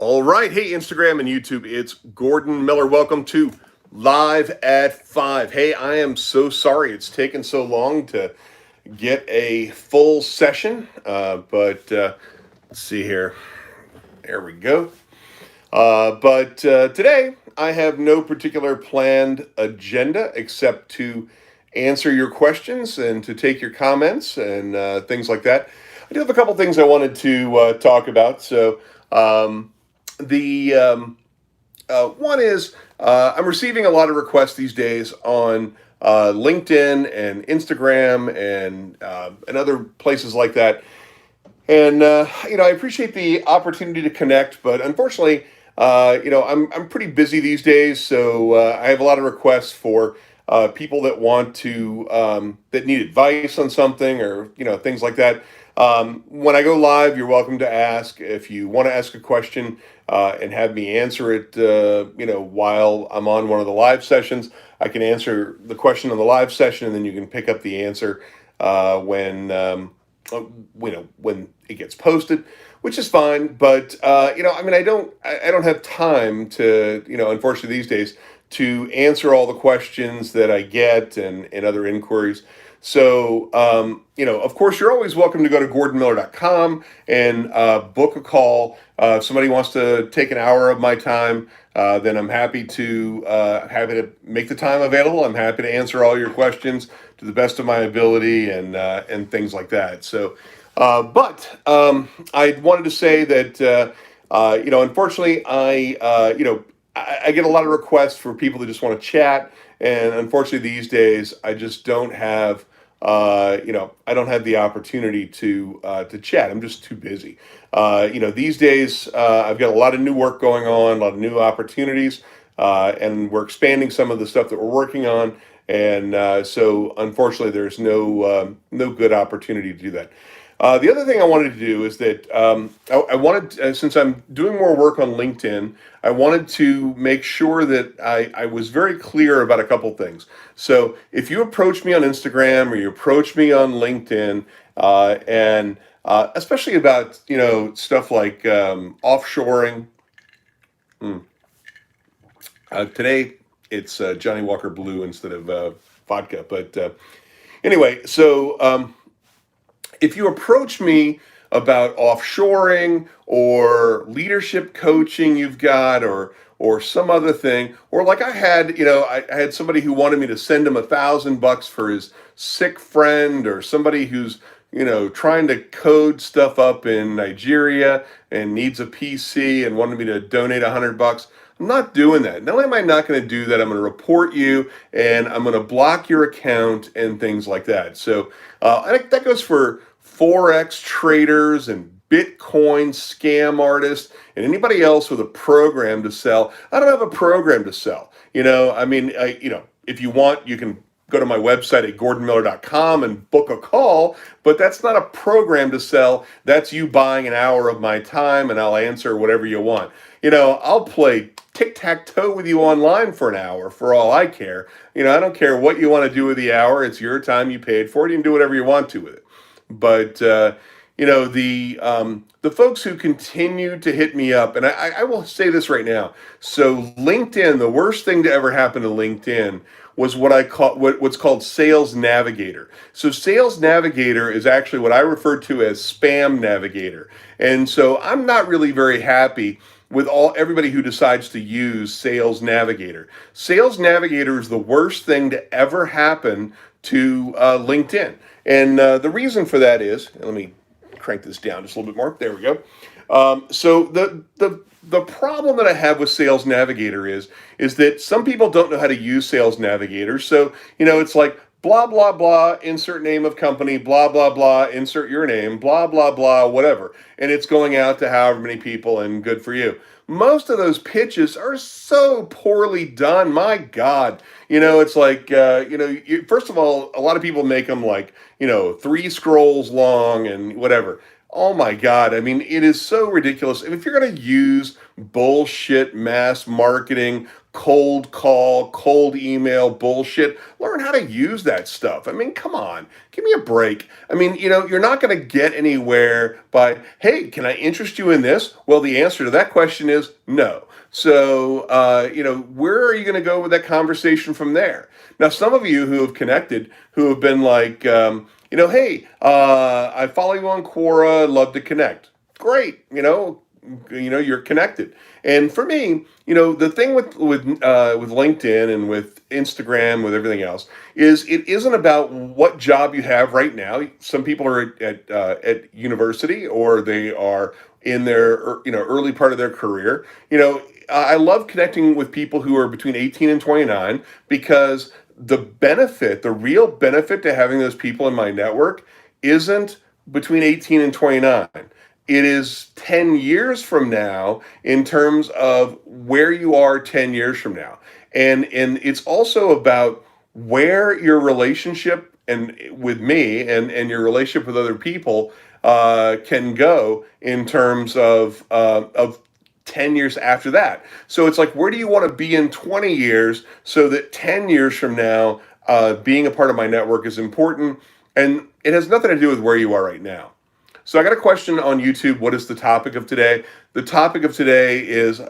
All right. Hey, Instagram and YouTube, it's Gordon Miller. Welcome to Live at 5. Hey, I am so sorry it's taken so long to get a full session, but let's see here. There we go. But today, I have no particular planned agenda except to answer your questions and to take your comments and things like that. I do have a couple things I wanted to talk about. So, the one is I'm receiving a lot of requests these days on LinkedIn and Instagram and other places like that. And I appreciate the opportunity to connect, but unfortunately, I'm pretty busy these days, so I have a lot of requests for people that want to that need advice on something or things like that. When I go live, you're welcome to ask. If you want to ask a question and have me answer it, while I'm on one of the live sessions, I can answer the question on the live session, and then you can pick up the answer when when it gets posted, which is fine. But I don't have time to, unfortunately these days, to answer all the questions that I get and other inquiries. So, of course, you're always welcome to go to gordonmiller.com and book a call. If somebody wants to take an hour of my time, then I'm happy to make the time available. I'm happy to answer all your questions to the best of my ability and things like that. But I wanted to say that unfortunately, I get a lot of requests for people that just want to chat, and unfortunately, these days, I just don't have I don't have the opportunity to chat. I'm just too busy. These days, I've got a lot of new work going on, a lot of new opportunities, and we're expanding some of the stuff that we're working on. And so, unfortunately, there's no good opportunity to do that. The other thing I wanted to do is that I wanted, since I'm doing more work on LinkedIn, I wanted to make sure that I was very clear about a couple things. So if you approach me on Instagram or you approach me on LinkedIn, and especially about stuff like offshoring. Hmm. Today it's Johnny Walker Blue instead of vodka, but anyway, so. If you approach me about offshoring or leadership coaching you've got or some other thing, or like I had somebody who wanted me to send him $1,000 for his sick friend, or somebody who's trying to code stuff up in Nigeria and needs a PC and wanted me to donate $100. I'm not doing that. Not only am I not going to do that, I'm going to report you and I'm going to block your account and things like that. So I think that goes for Forex traders and Bitcoin scam artists and anybody else with a program to sell. I don't have a program to sell. If you want, you can go to my website at gordonmiller.com and book a call, but that's not a program to sell. That's you buying an hour of my time and I'll answer whatever you want. I'll play tic-tac-toe with you online for an hour for all I care. I don't care what you want to do with the hour. It's your time, you paid for it. You can do whatever you want to with it. But the folks who continue to hit me up, and I will say this right now. So LinkedIn, the worst thing to ever happen to LinkedIn was what's called Sales Navigator. So Sales Navigator is actually what I refer to as Spam Navigator. And so I'm not really very happy with everybody who decides to use Sales Navigator. Sales Navigator is the worst thing to ever happen to LinkedIn. And the reason for that is, let me crank this down just a little bit more. There we go. So the problem that I have with Sales Navigator is that some people don't know how to use Sales Navigator. So it's like blah blah blah, insert name of company, blah blah blah, insert your name, blah blah blah, whatever, and it's going out to however many people, and good for you. Most of those pitches are so poorly done. My God, it's like first of all, a lot of people make them like 3 scrolls long and whatever. Oh my God. I mean, it is so ridiculous. And if you're going to use bullshit mass marketing, cold call, cold email bullshit, learn how to use that stuff. I mean, come on, give me a break. I mean, you're not going to get anywhere by, hey, can I interest you in this? Well, the answer to that question is no. So, where are you going to go with that conversation from there? Now, some of you who have connected, who have been like, hey, I follow you on Quora, love to connect. Great, you're connected. And for me, the thing with LinkedIn and with Instagram, with everything else, is it isn't about what job you have right now. Some people are at university, or they are in their early part of their career. I love connecting with people who are between 18 and 29, because the real benefit to having those people in my network isn't between 18 and 29. It is 10 years from now, in terms of where you are 10 years from now. And it's also about where your relationship and with me, and your relationship with other people can go in terms of 10 years after that. So it's like, where do you want to be in 20 years, so that 10 years from now, being a part of my network is important? And it has nothing to do with where you are right now. So I got a question on YouTube. What is the topic of today? The topic of today is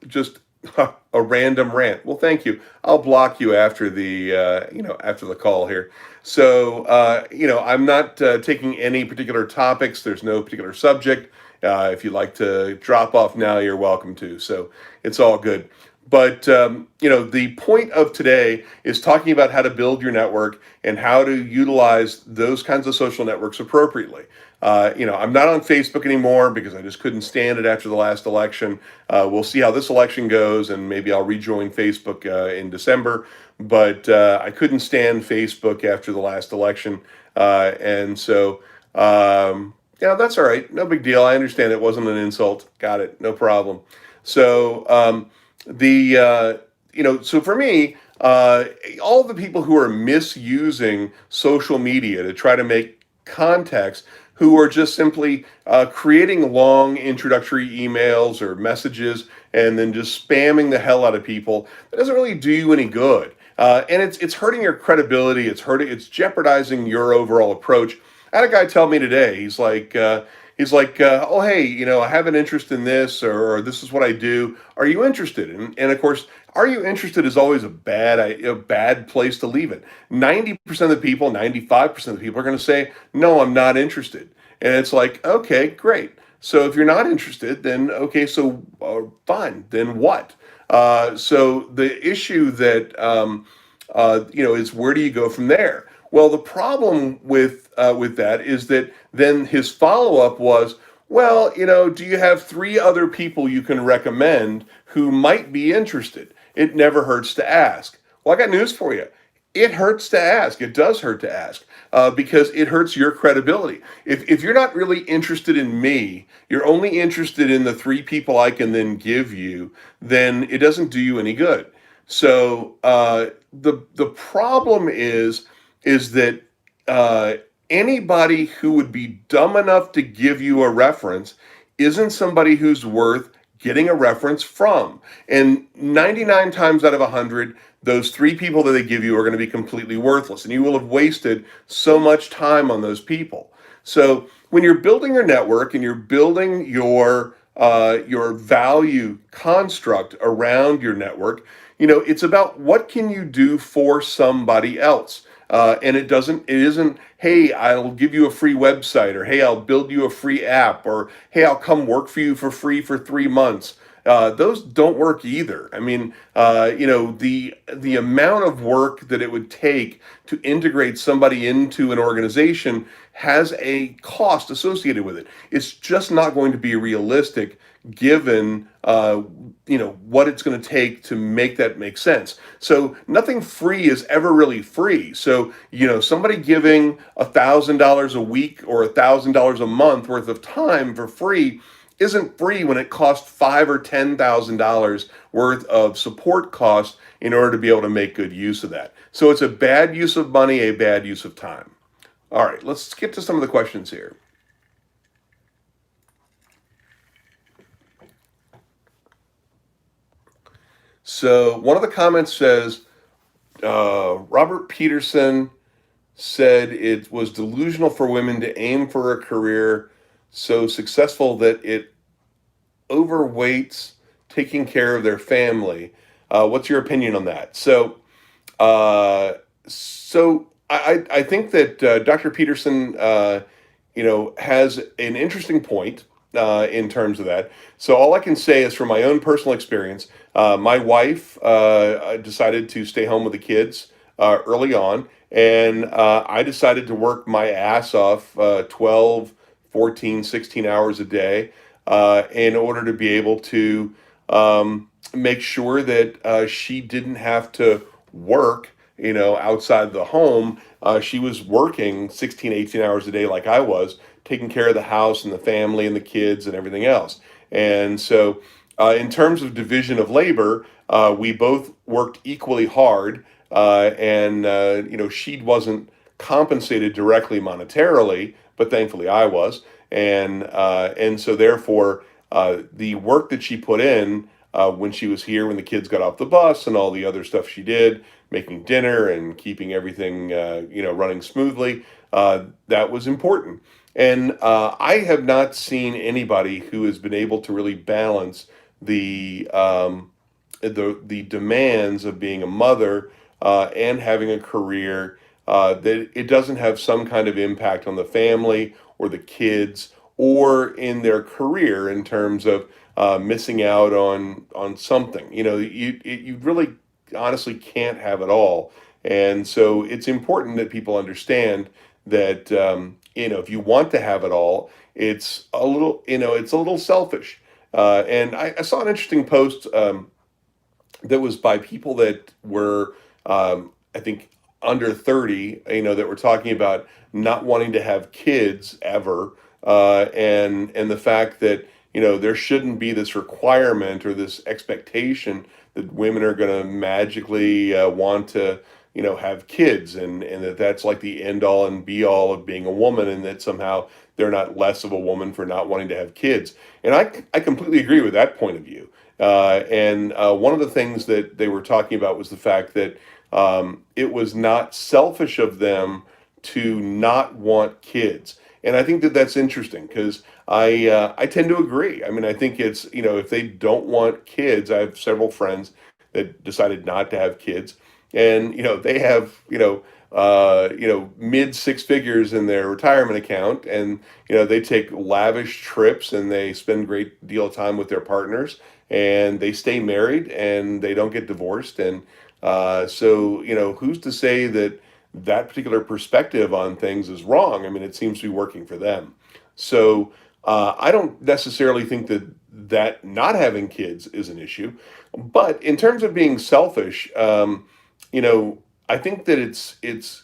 just a random rant. Well, thank you. I'll block you after the call here. So I'm not taking any particular topics. There's no particular subject. If you'd like to drop off now, you're welcome to. So it's all good. But the point of today is talking about how to build your network and how to utilize those kinds of social networks appropriately. I'm not on Facebook anymore because I just couldn't stand it after the last election. We'll see how this election goes, and maybe I'll rejoin Facebook in December. But I couldn't stand Facebook after the last election, and so that's all right. No big deal. I understand it wasn't an insult. Got it. No problem. So so for me, all the people who are misusing social media to try to make contacts, who are just simply creating long introductory emails or messages and then just spamming the hell out of people, that doesn't really do you any good. And it's hurting your credibility. It's jeopardizing your overall approach. I had a guy tell me today. He's like, oh hey, I have an interest in this, or this is what I do. Are you interested? And of course, are you interested is always a bad place to leave it. 90% of the people, 95% of the people are going to say, no, I'm not interested. And it's like, okay, great. So if you're not interested, then okay, so fine. Then what? So the issue that is, where do you go from there? Well, the problem with that is that then his follow up was, well, do you have three other people you can recommend who might be interested? It never hurts to ask. Well, I got news for you. It hurts to ask. It does hurt to ask, because it hurts your credibility. If you're not really interested in me, you're only interested in the three people I can then give you, then it doesn't do you any good. So the problem is that anybody who would be dumb enough to give you a reference isn't somebody who's worth getting a reference from. And 99 times out of 100, those three people that they give you are going to be completely worthless, and you will have wasted so much time on those people. So when you're building your network and you're building your value construct around your network, it's about what can you do for somebody else. And it isn't, hey, I'll give you a free website, or hey, I'll build you a free app, or hey, I'll come work for you for free for 3 months. Those don't work either. I mean, the amount of work that it would take to integrate somebody into an organization has a cost associated with it. It's just not going to be realistic, given what it's going to take to make that make sense. So nothing free is ever really free. So somebody giving $1,000 a week or $1,000 a month worth of time for free isn't free when it costs $5,000 or $10,000 worth of support costs in order to be able to make good use of that. So it's a bad use of money, a bad use of time. All right, let's get to some of the questions here. So one of the comments says Robert Peterson said it was delusional for women to aim for a career so successful that it overweights taking care of their family. What's your opinion on that? Uh, so I think that Dr. Peterson, has an interesting point in terms of that. So all I can say is from my own personal experience, my wife decided to stay home with the kids early on, and I decided to work my ass off 12, 14, 16 hours a day in order to be able to make sure that she didn't have to work, outside the home. She was working 16, 18 hours a day like I was, taking care of the house and the family and the kids and everything else. And so, in terms of division of labor, we both worked equally hard. And she wasn't compensated directly monetarily, but thankfully I was. And so therefore, the work that she put in when she was here, when the kids got off the bus, and all the other stuff she did, making dinner and keeping everything running smoothly, that was important. And I have not seen anybody who has been able to really balance the the demands of being a mother and having a career, that it doesn't have some kind of impact on the family or the kids or in their career in terms of missing out on something. You really honestly can't have it all, and so it's important that people understand that if you want to have it all, it's a little selfish. And I saw an interesting post that was by people that were, I think, under 30, that were talking about not wanting to have kids ever, and the fact that, there shouldn't be this requirement or this expectation that women are going to magically want to, have kids, and that's like the end all and be all of being a woman, and that somehow they're not less of a woman for not wanting to have kids. And I completely agree with that point of view. And one of the things that they were talking about was the fact that it was not selfish of them to not want kids. And I think that that's interesting because I tend to agree. I mean, I think it's, if they don't want kids, I have several friends that decided not to have kids, and they have mid six figures in their retirement account, and they take lavish trips and they spend a great deal of time with their partners, and they stay married and they don't get divorced. And so, who's to say that that particular perspective on things is wrong? I mean, it seems to be working for them. So I don't necessarily think that not having kids is an issue, but in terms of being selfish, I think that it's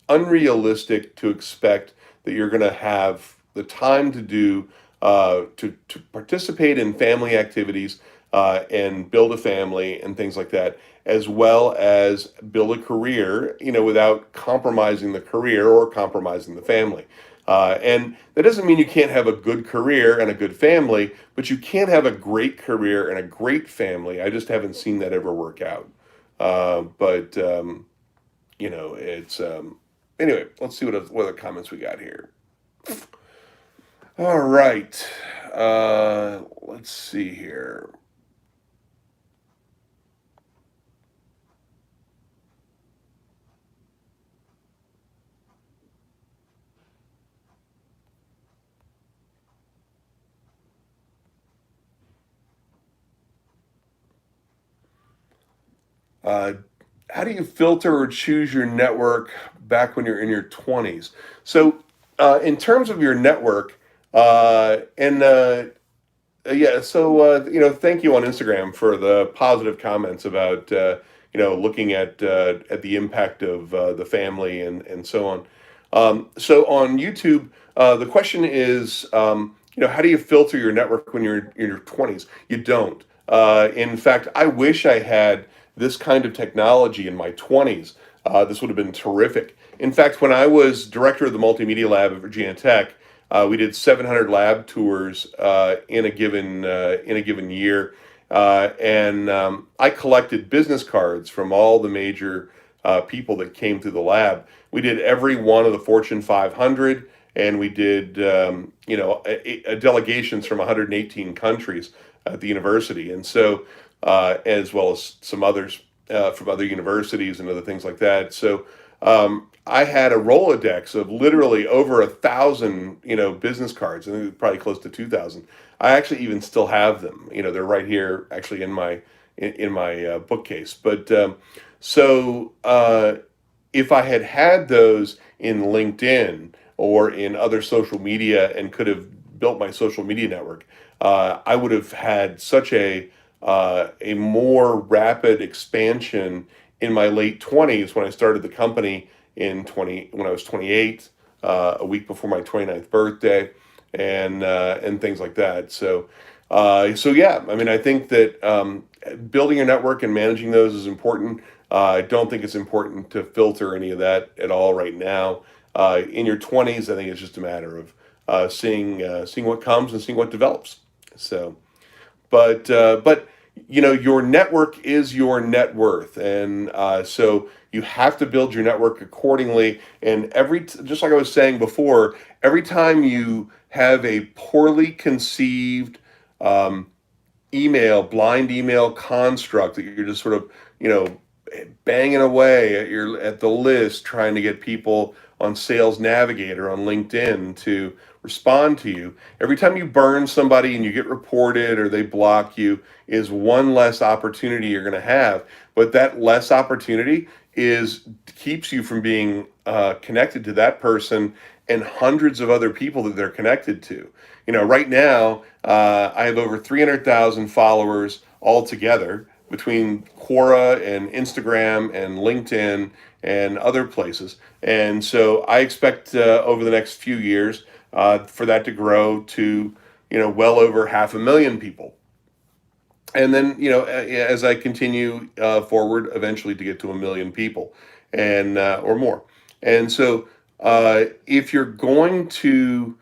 unrealistic to expect that you're going to have the time to do to participate in family activities and build a family and things like that, as well as build a career, without compromising the career or compromising the family. And that doesn't mean you can't have a good career and a good family, but you can't have a great career and a great family. I just haven't seen that ever work out. But it's anyway. Let's see what other comments we got here. All right. Let's see here. Uh, how do you filter or choose your network back when you're in your 20s? So, in terms of your network, and yeah, so thank you on Instagram for the positive comments about looking at the impact of the family and so on. So on YouTube, the question is, how do you filter your network when you're in your 20s? You don't. In fact, I wish I had this kind of technology in my 20s. This would have been terrific. In fact, when I was director of the multimedia lab at Virginia Tech, we did 700 lab tours in a given year, and I collected business cards from all the major people that came through the lab. We did every one of the Fortune 500, and we did delegations from 118 countries at the university, and so as well as some others from other universities and other things like that. So I had a Rolodex of literally over 1,000, business cards, and probably close to 2,000. I actually even still have them. They're right here, actually in my bookcase. But so if I had had those in LinkedIn or in other social media and could have built my social media network, I would have had such a more rapid expansion in my late 20s when I started the company when I was 28, a week before my 29th birthday, and things like that. So yeah, I mean, I think that building a network and managing those is important. I don't think it's important to filter any of that at all right now. In your 20s, I think it's just a matter of seeing what comes and seeing what develops. So. But your network is your net worth, and so you have to build your network accordingly. And just like I was saying before, every time you have a poorly conceived um, blind email construct that you're just sort of, you know, banging away at the list trying to get people on Sales Navigator on LinkedIn to respond to you. Every time you burn somebody and you get reported or they block you is one less opportunity you're going to have. But that less opportunity is keeps you from being connected to that person and hundreds of other people that they're connected to. Right now, I have over 300,000 followers altogether between Quora and Instagram and LinkedIn and other places. And so I expect over the next few years for that to grow to, well over 500,000 people. And then, as I continue forward, eventually to get to 1 million people and or more. And so if you're going to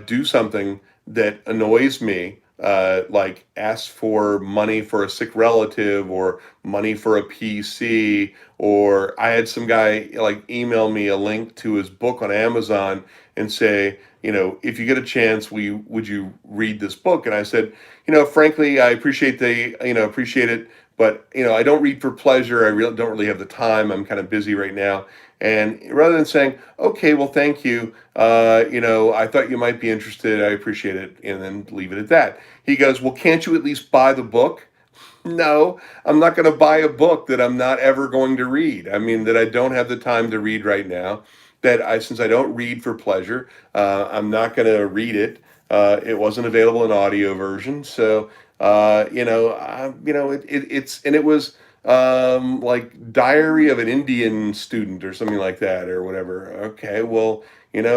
do something that annoys me, like ask for money for a sick relative or money for a PC, or I had some guy like email me a link to his book on Amazon and say, if you get a chance, would you read this book? And I said, frankly, I appreciate it, but I don't read for pleasure. I really don't really have the time. I'm kind of busy right now. And rather than saying, okay, well, thank you, I thought you might be interested. I appreciate it, and then leave it at that. He goes, well, can't you at least buy the book? No, I'm not going to buy a book that I'm not ever going to read. I mean, that I don't have the time to read right now. Since I don't read for pleasure, I'm not going to read it. It wasn't available in audio version, so it was like Diary of an Indian Student or something like that or whatever. Okay, well,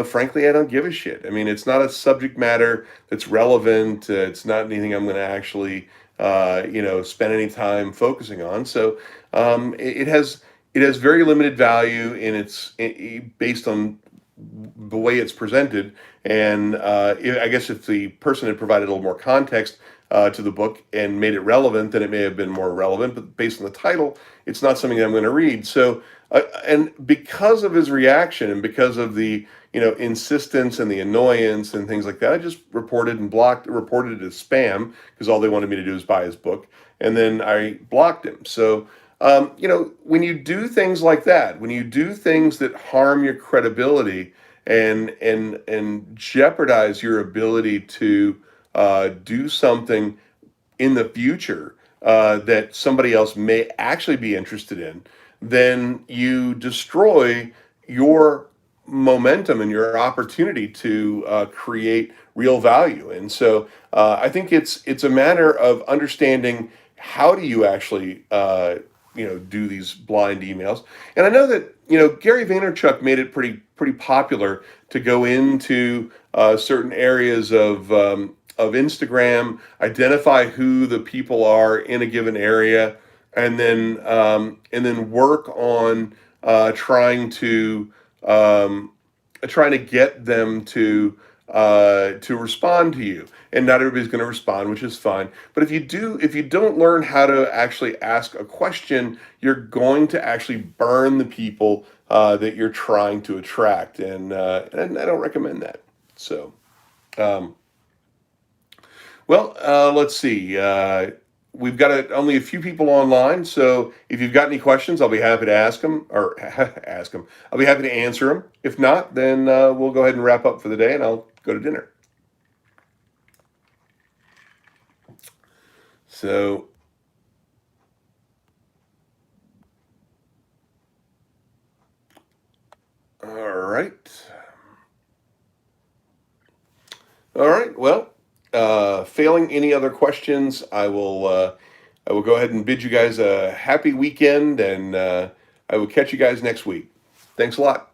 frankly, I don't give a shit. I mean, it's not a subject matter that's relevant. It's not anything I'm going to actually spend any time focusing on. So it has very limited value in based on the way it's presented. And I guess if the person had provided a little more context to the book and made it relevant, then it may have been more relevant. But based on the title, it's not something that I'm going to read. So, and because of his reaction and because of the insistence and the annoyance and things like that, I just reported it as spam because all they wanted me to do is buy his book, and then I blocked him. So. When you do things like that, when you do things that harm your credibility and jeopardize your ability to do something in the future that somebody else may actually be interested in, then you destroy your momentum and your opportunity to create real value. And so I think it's a matter of understanding how do you actually do these blind emails. And I know that Gary Vaynerchuk made it pretty popular to go into certain areas of Instagram, identify who the people are in a given area, and then work on trying to get them to to respond to you, and not everybody's going to respond, which is fine. But if you don't learn how to actually ask a question, you're going to actually burn the people that you're trying to attract, and I don't recommend that. So. Um, let's see. We've got only a few people online, so if you've got any questions, I'll be happy to ask them or ask them. I'll be happy to answer them. If not, then we'll go ahead and wrap up for the day, and I'll go to dinner. So, all right, all right. Well, failing any other questions, I will go ahead and bid you guys a happy weekend, and I will catch you guys next week. Thanks a lot.